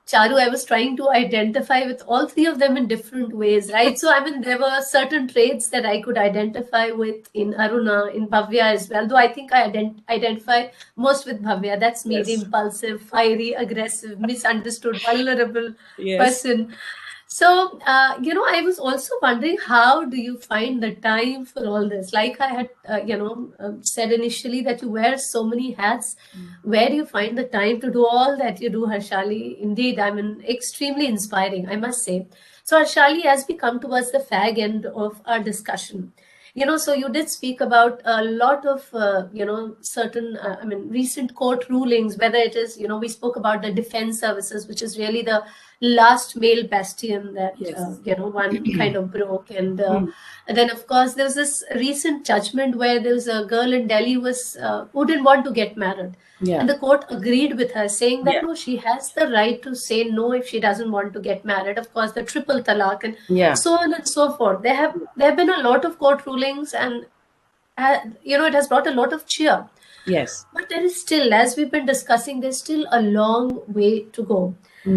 Charu, I was trying to identify with all three of them in different ways, right? So, I mean, there were certain traits that I could identify with in Aruna, in Bhavya as well, though I think I identify most with Bhavya. That's me, the Yes. impulsive, fiery, aggressive, misunderstood, vulnerable Yes. person. So, I was also wondering, how do you find the time for all this? Like I had, said initially that you wear so many hats. Where do you find the time to do all that you do, Harshali? Indeed, I mean, extremely inspiring, I must say. So, Harshali, as we come towards the fag end of our discussion, So you did speak about a lot of, certain, recent court rulings, whether it is, we spoke about the defense services, which is really the last male bastion that, Yes. one kind of broke. Hmm. And then, of course, there was this recent judgment where there was a girl in Delhi who didn't want to get married. Yeah. And the court agreed with her, saying that Yeah. no, she has the right to say no if she doesn't want to get married. Of course, the triple talaq and Yeah. so on and so forth. There have been a lot of court rulings, and it has brought a lot of cheer. Yes. But there is still, as we've been discussing, there's still a long way to go.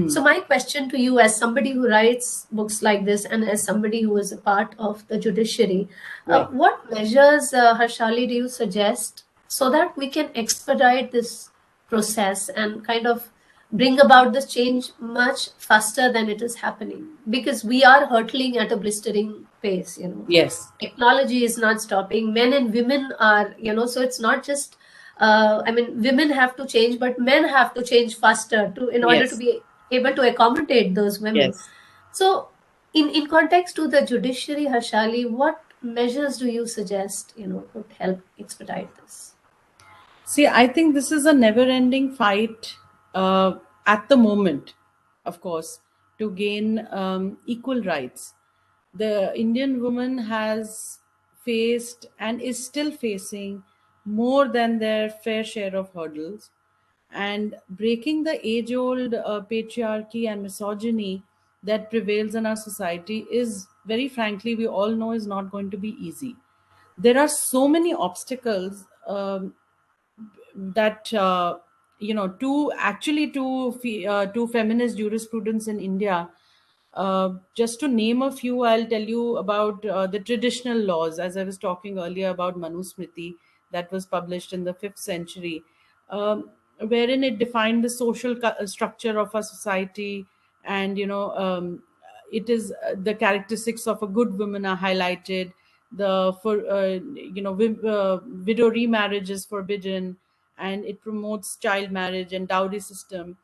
So my question to you, as somebody who writes books like this and as somebody who is a part of the judiciary, Right. what measures, Harshali, do you suggest so that we can expedite this process and kind of bring about this change much faster than it is happening? Because we are hurtling at a blistering pace, Yes. Technology is not stopping. Men and women are, so it's not just, women have to change, but men have to change faster in order to Yes. be able to accommodate those women. Yes. So in context to the judiciary, Harshali, what measures do you suggest, would help expedite this? See, I think this is a never-ending fight at the moment, of course, to gain equal rights. The Indian woman has faced and is still facing more than their fair share of hurdles. And breaking the age-old patriarchy and misogyny that prevails in our society is, very frankly, we all know is not going to be easy. There are so many obstacles that to feminist jurisprudence in India. Just to name a few, I'll tell you about the traditional laws, as I was talking earlier about Manusmriti, that was published in the 5th century, wherein it defined the social structure of a society. And it is the characteristics of a good woman are highlighted. The for widow remarriage is forbidden, and it promotes child marriage and dowry system.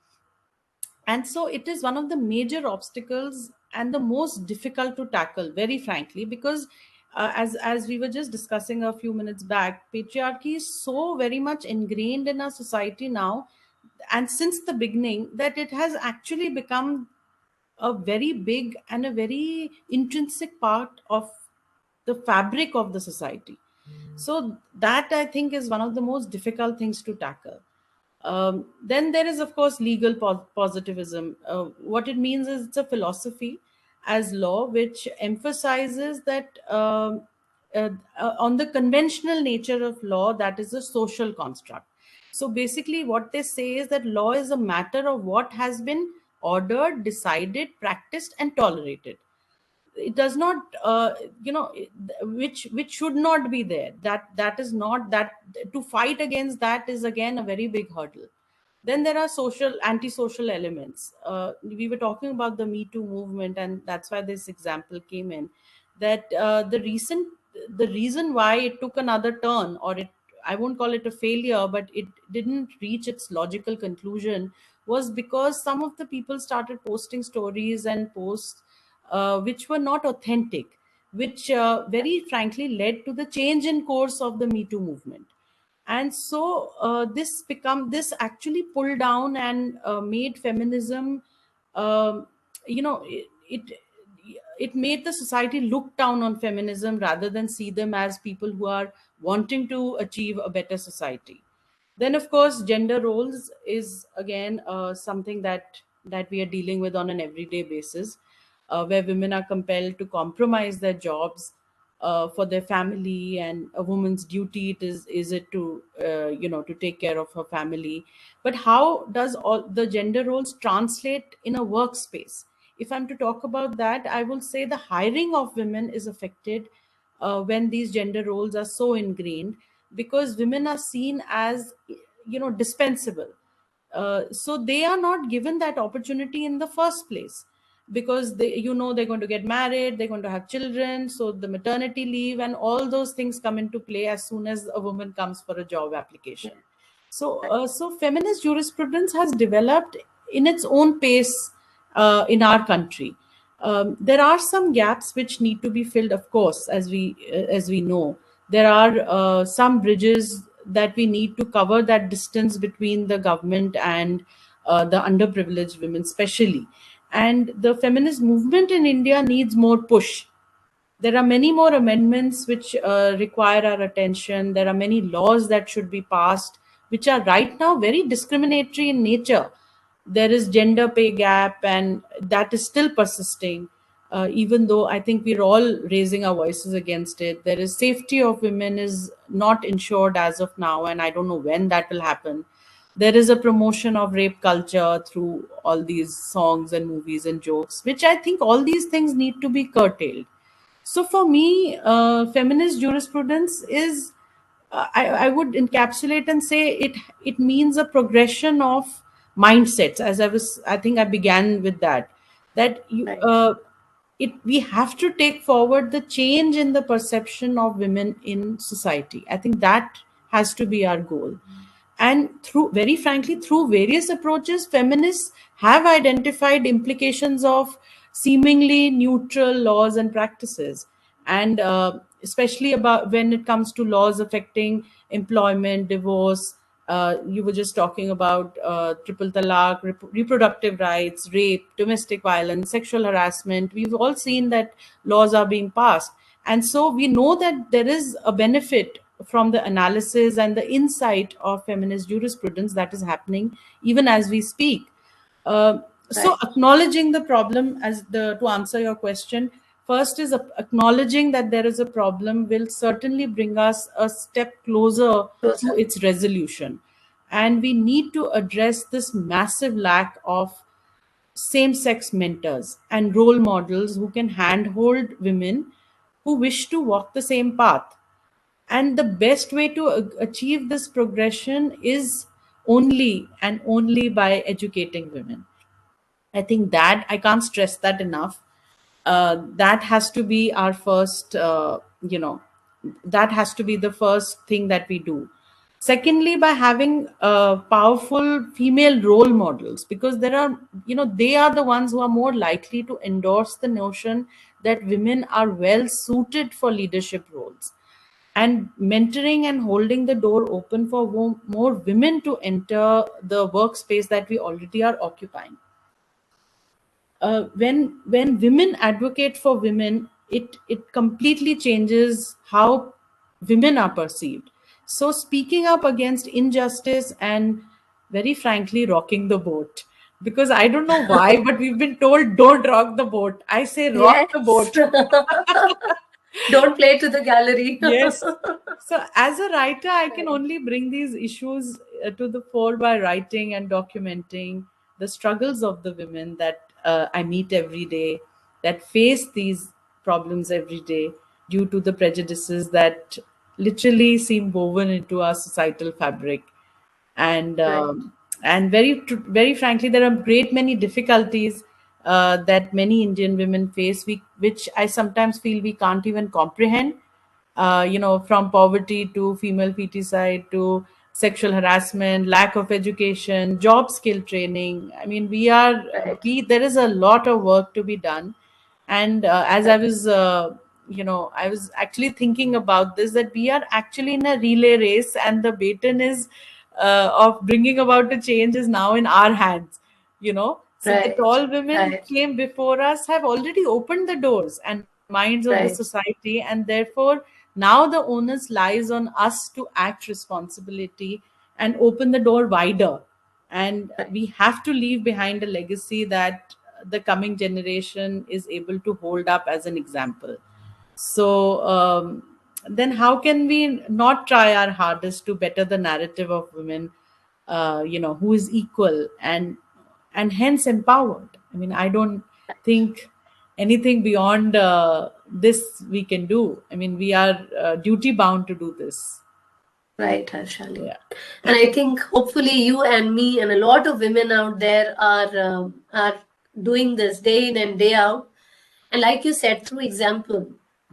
And so it is one of the major obstacles and the most difficult to tackle, very frankly, because as we were just discussing a few minutes back, patriarchy is so very much ingrained in our society now, and since the beginning, that it has actually become a very big and a very intrinsic part of the fabric of the society. So that, I think, is one of the most difficult things to tackle. Then there is, of course, legal positivism. What it means is it's a philosophy as law which emphasizes that on the conventional nature of law, that is a social construct. So basically, what they say is that law is a matter of what has been ordered, decided, practiced, and tolerated. It does not which should not be there. That is not that. To fight against that is again a very big hurdle. Then there are social antisocial elements. We were talking about the Me Too movement, and that's why this example came in, that the reason why it took another turn, or it, I won't call it a failure, but it didn't reach its logical conclusion, was because some of the people started posting stories and posts which were not authentic, which very frankly led to the change in course of the Me Too movement. And so this actually pulled down and made feminism, you know it, it it made the society look down on feminism rather than see them as people who are wanting to achieve a better society. Then, of course, gender roles is again something that we are dealing with on an everyday basis, where women are compelled to compromise their jobs for their family, and a woman's duty is it to to take care of her family. But how does all the gender roles translate in a workspace? If I'm to talk about that, I will say the hiring of women is affected when these gender roles are so ingrained, because women are seen as dispensable. So they are not given that opportunity in the first place, because they're going to get married, they're going to have children, so the maternity leave and all those things come into play as soon as a woman comes for a job application. So feminist jurisprudence has developed in its own pace in our country. There are some gaps which need to be filled, of course, as we know. There are some bridges that we need to cover, that distance between the government and the underprivileged women, especially. And the feminist movement in India needs more push. There are many more amendments which require our attention. There are many laws that should be passed, which are right now very discriminatory in nature. There is gender pay gap, and that is still persisting. Even though I think we're all raising our voices against it. There is safety of women is not ensured as of now, and I don't know when that will happen. There is a promotion of rape culture through all these songs and movies and jokes, which I think all these things need to be curtailed. So for me, feminist jurisprudence is, I would encapsulate and say it means a progression of mindsets. As I think I began with that Right. we have to take forward the change in the perception of women in society. I think that has to be our goal. And through, very frankly, through various approaches, feminists have identified implications of seemingly neutral laws and practices. And especially about when it comes to laws affecting employment, divorce. You were just talking about triple talaq, reproductive rights, rape, domestic violence, sexual harassment. We've all seen that laws are being passed. And so we know that there is a benefit from the analysis and the insight of feminist jurisprudence that is happening even as we speak. So acknowledging the problem, to answer your question, first is acknowledging that there is a problem will certainly bring us a step closer to its resolution. And we need to address this massive lack of same-sex mentors and role models who can handhold women who wish to walk the same path. And the best way to achieve this progression is only and only by educating women. I think that I can't stress that enough. That has to be our first, that has to be the first thing that we do. Secondly, by having powerful female role models, because there are, they are the ones who are more likely to endorse the notion that women are well suited for leadership roles. And mentoring and holding the door open for more women to enter the workspace that we already are occupying. When women advocate for women, it completely changes how women are perceived. So speaking up against injustice and, very frankly, rocking the boat, because I don't know why, but we've been told don't rock the boat. I say rock the boat. Don't play to the gallery. Yes. So as a writer, I can only bring these issues to the fore by writing and documenting the struggles of the women that I meet every day, that face these problems every day due to the prejudices that literally seem woven into our societal fabric. And very frankly, there are great many difficulties that many Indian women face, which I sometimes feel we can't even comprehend. From poverty to female feticide to sexual harassment, lack of education, job skill training. I mean, there is a lot of work to be done. And as I was, I was actually thinking about this, that we are actually in a relay race, and the baton is of bringing about a change is now in our hands. So the tall women who came before us have already opened the doors and minds of the society, and therefore now the onus lies on us to act responsibility and open the door wider. And we have to leave behind a legacy that the coming generation is able to hold up as an example. So then how can we not try our hardest to better the narrative of women, who is equal and hence empowered? I mean, I don't think anything beyond this we can do. I mean, we are duty bound to do this. Right, Harshali. Yeah. And I think hopefully you and me and a lot of women out there are doing this day in and day out. And like you said, through example.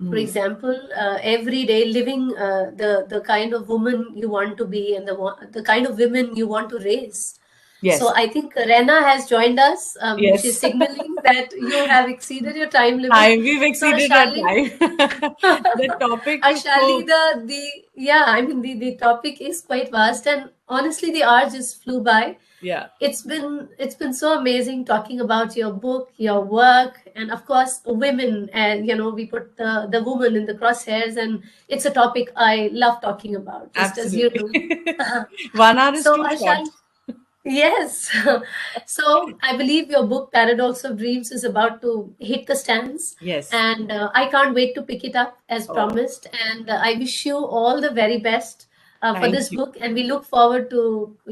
For example, every day living the kind of woman you want to be and the kind of women you want to raise. Yes. So I think Rena has joined us. Yes. She's signaling that you have exceeded your time limit. Hi, we've exceeded our Harshali, time. The topic is Harshali, so, the topic is quite vast, and honestly, the hour just flew by. yeah, It's been so amazing talking about your book, your work, and of course women. And we put the woman in the crosshairs, and it's a topic I love talking about, just as you do. absolutely. 1 hour is So too short. Harshali, yes. So I believe your book, Paradox of Dreams, is about to hit the stands. Yes. And I can't wait to pick it up as Oh. promised. And I wish you all the very best for Thank this you. book. And we look forward to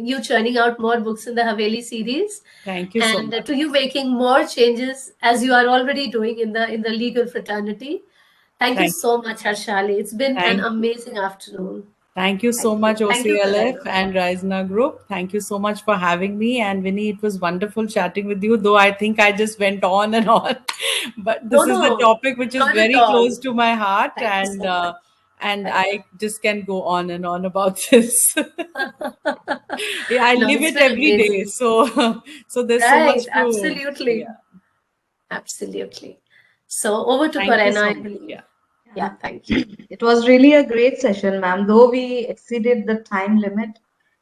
you churning out more books in the Haveli series. Thank you so And much. to you making more changes as you are already doing in the legal fraternity. Thank you Thank so much, Harshali. It's been an Thank you. amazing afternoon. Thank you so Thank much, you. Thank you, OCLF Karina. and Risna Group. Thank you so much for having me. And Vinny, it was wonderful chatting with you, though I think I just went on and on. But this is the No, topic which is not at very close all. to my heart, Thank you and so much. and Thank I just can go on and on about this. Yeah, I No, live it's it been every day, amazing. so there's so much Right, to, absolutely. yeah. Absolutely. So over to Thank you Karina, so I much. believe. Yeah. Yeah, thank you. It was really a great session, ma'am, though we exceeded the time limit,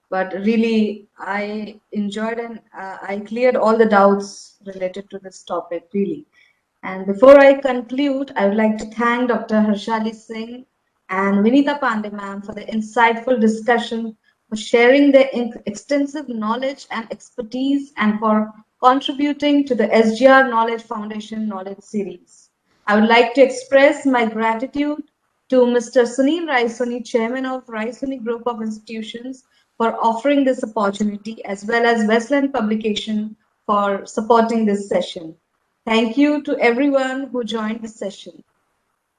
but really I enjoyed and I cleared all the doubts related to this topic, really. And before I conclude, I would like to thank Dr. Harshali Singh and Vinita Pandey, ma'am, for the insightful discussion, for sharing their extensive knowledge and expertise, and for contributing to the SGR Knowledge Foundation Knowledge Series. I would like to express my gratitude to Mr. Sunil Raisoni, Chairman of Raisoni Group of Institutions, for offering this opportunity, as well as Westland Publication for supporting this session. Thank you to everyone who joined the session.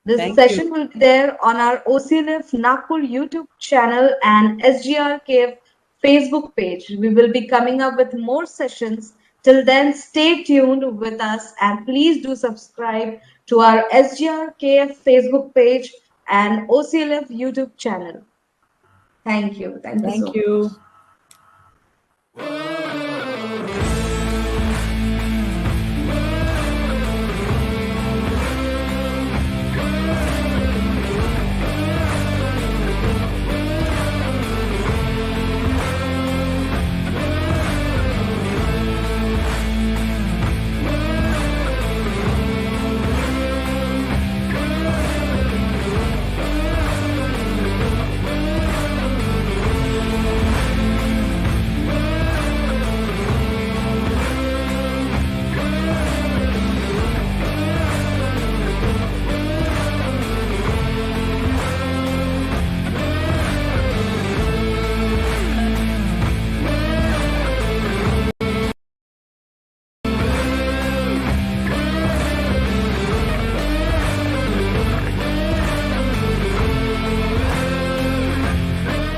This Thank session you. will be there on our OCLF Nagpur YouTube channel and SGRKF Facebook page. We will be coming up with more sessions. Till then, stay tuned with us and please do subscribe to our SGRKF Facebook page and OCLF YouTube channel. Thank you. Thank you so Thank much. you.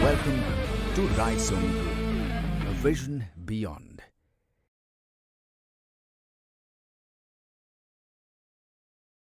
Welcome to Rai Soni Group, a vision beyond.